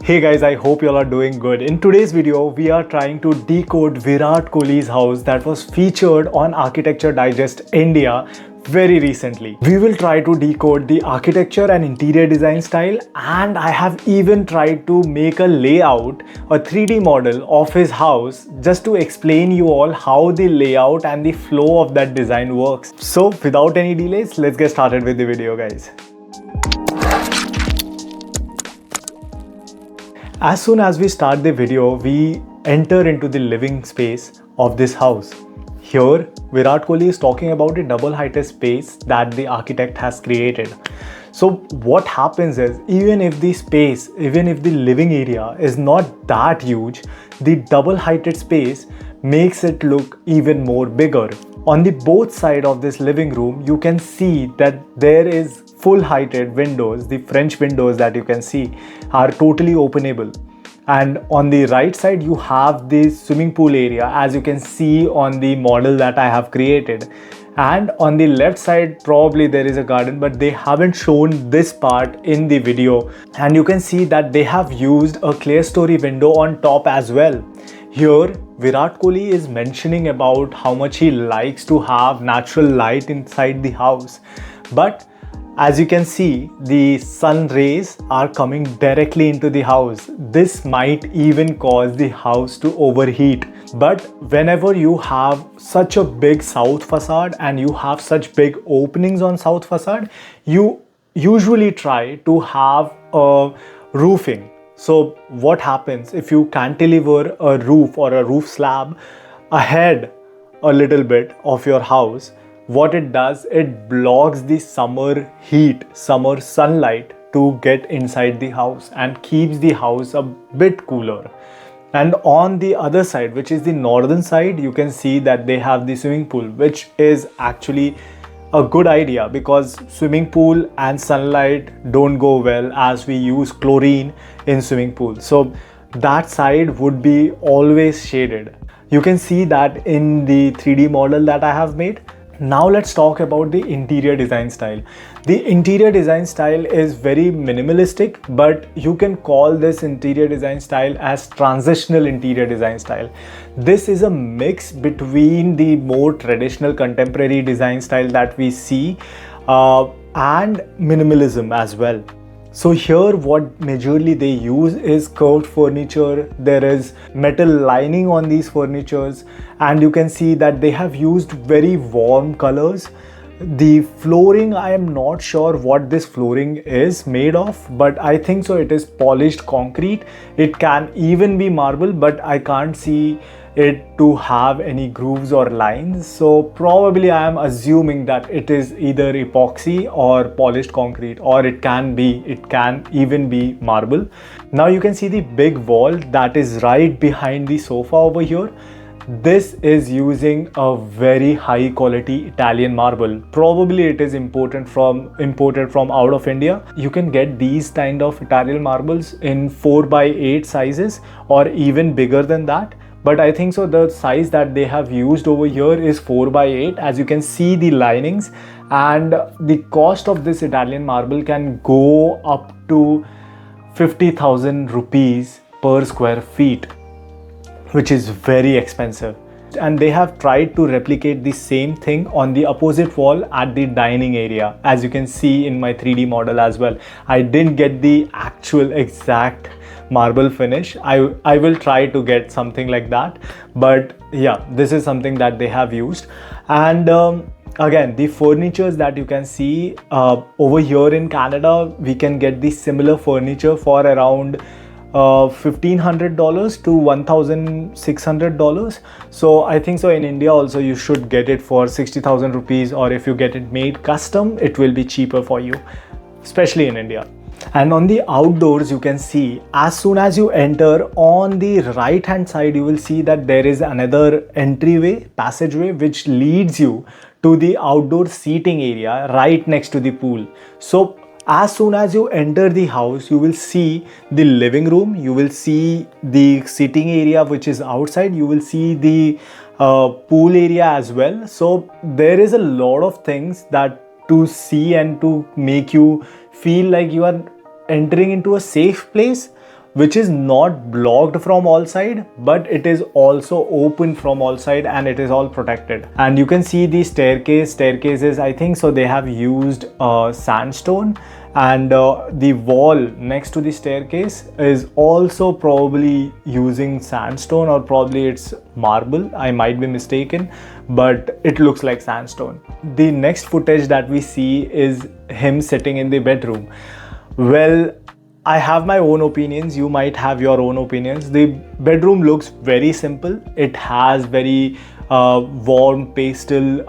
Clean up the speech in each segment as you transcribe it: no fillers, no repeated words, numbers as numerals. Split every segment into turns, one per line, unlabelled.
Hey guys, I hope you all are doing good. In today's video, we are trying to decode Virat Kohli's house that was featured on Architecture Digest India very recently. We will try to decode the architecture and interior design style, and I have even tried to make a layout, a 3D model of his house just to explain you all how the layout and the flow of that design works. So without any delays, let's get started with the video, guys. As soon as we start the video, we enter into the living space of this house. Here, Virat Kohli is talking about a double-heighted space that the architect has created. So what happens is, even if the living area is not that huge, the double-heighted space makes it look even more bigger. On the both side of this living room, you can see that there is full-heighted windows. The French windows that you can see are totally openable. And on the right side, you have the swimming pool area, as you can see on the model that I have created. And on the left side, probably there is a garden, but they haven't shown this part in the video. And you can see that they have used a clear story window on top as well. Here, Virat Kohli is mentioning about how much he likes to have natural light inside the house. But as you can see, the sun rays are coming directly into the house. This might even cause the house to overheat. But whenever you have such a big south facade and you have such big openings on south facade, you usually try to have a roofing. So what happens if you cantilever a roof or a roof slab ahead a little bit of your house? What it does, it blocks the summer heat, summer sunlight to get inside the house and keeps the house a bit cooler. And on the other side, which is the northern side, you can see that they have the swimming pool, which is actually a good idea because swimming pool and sunlight don't go well as we use chlorine in swimming pool. So that side would be always shaded. You can see that in the 3D model that I have made. Now let's talk about the interior design style. The interior design style is very minimalistic, but you can call this interior design style as transitional interior design style. This is a mix between the more traditional contemporary design style that we see and minimalism as well. So here what majorly they use is curved furniture. There is metal lining on these furnitures, and you can see that they have used very warm colors. The flooring, I am not sure what this flooring is made of, but I think so it is polished concrete. It can even be marble, but I can't see it to have any grooves or lines. So probably I am assuming that it is either epoxy or polished concrete, or it can even be marble. Now you can see the big wall that is right behind the sofa over here. This is using a very high quality Italian marble. Probably it is imported from out of India. You can get these kind of Italian marbles in 4x8 sizes or even bigger than that. But I think so the size that they have used over here is 4x8. As you can see the linings, and the cost of this Italian marble can go up to 50,000 rupees per square feet, which is very expensive. And they have tried to replicate the same thing on the opposite wall at the dining area, as you can see in my 3D model as well. I didn't get the actual exact marble finish. I will try to get something like that, but yeah, this is something that they have used. And again, the furnitures that you can see over here in Canada, we can get the similar furniture for around $1,500 to $1,600. So I think so in India also you should get it for 60,000 rupees, or if you get it made custom, it will be cheaper for you, especially in India. And on the outdoors, you can see as soon as you enter on the right hand side, you will see that there is another passageway which leads you to the outdoor seating area right next to the pool. So as soon as you enter the house, you will see the living room, you will see the sitting area which is outside, you will see the pool area as well. So there is a lot of things that to see and to make you feel like you are entering into a safe place which is not blocked from all side, but it is also open from all side, and it is all protected. And you can see the staircases, I think so they have used sandstone, and the wall next to the staircase is also probably using sandstone, or probably it's marble, I might be mistaken, but it looks like sandstone. The next footage that we see is him sitting in the bedroom. Well, I have my own opinions, you might have your own opinions. The bedroom looks very simple. It has very warm pastel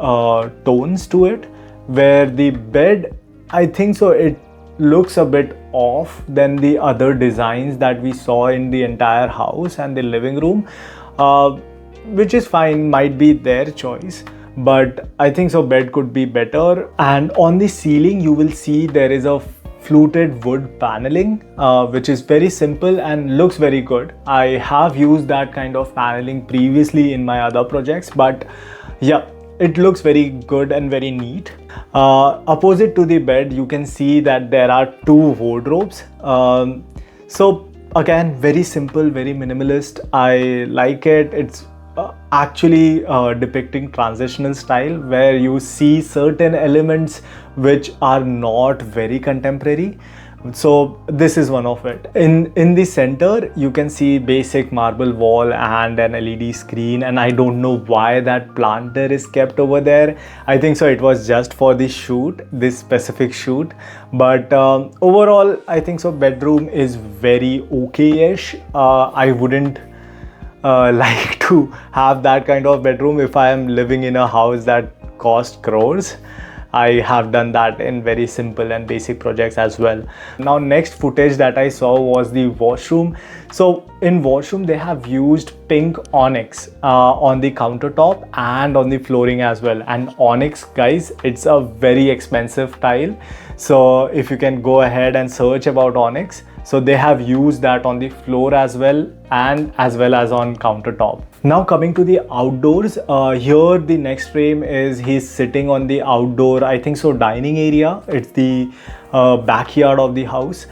tones to it, where the bed, I think so it looks a bit off than the other designs that we saw in the entire house and the living room, which is fine, might be their choice, but I think so bed could be better. And on the ceiling you will see there is a fluted wood paneling, which is very simple and looks very good. I have used that kind of paneling previously in my other projects, but yeah, it looks very good and very neat. Opposite to the bed, you can see that there are two wardrobes. So again, very simple, very minimalist. I like it. It's actually depicting transitional style, where you see certain elements which are not very contemporary. So this is one of it. In the center you can see basic marble wall and an LED screen, and I don't know why that planter is kept over there. I think so it was just for the shoot, this specific shoot, but overall I think so bedroom is very okay-ish. I wouldn't like to have that kind of bedroom if I am living in a house that cost crores. I have done that in very simple and basic projects as well. Now next footage that I saw was the washroom. So in washroom they have used pink onyx on the countertop and on the flooring as well. And onyx, guys, it's a very expensive tile, so if you can go ahead and search about onyx, so they have used that on the floor as well, and as well as on countertop. Now coming to the outdoors, here the next frame is he's sitting on the outdoor, I think so dining area. It's the backyard of the house.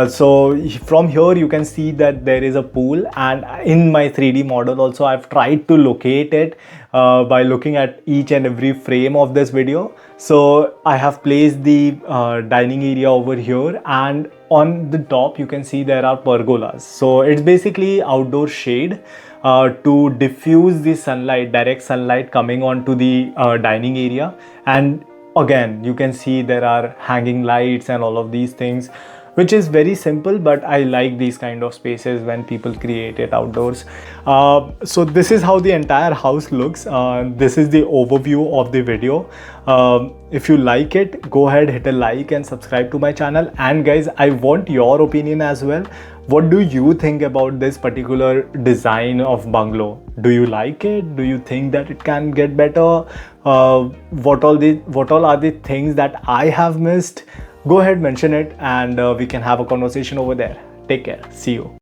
So from here you can see that there is a pool, and in my 3D model also I've tried to locate it by looking at each and every frame of this video. So I have placed the dining area over here, and on the top you can see there are pergolas. So it's basically outdoor shade to diffuse the sunlight, direct sunlight coming onto the dining area. And again you can see there are hanging lights and all of these things, which is very simple, but I like these kind of spaces when people create it outdoors. So this is how the entire house looks. This is the overview of the video. If you like it, go ahead, hit a like and subscribe to my channel. And guys, I want your opinion as well. What do you think about this particular design of bungalow? Do you like it? Do you think that it can get better? What all are the things that I have missed? Go ahead, mention it, and we can have a conversation over there. Take care. See you.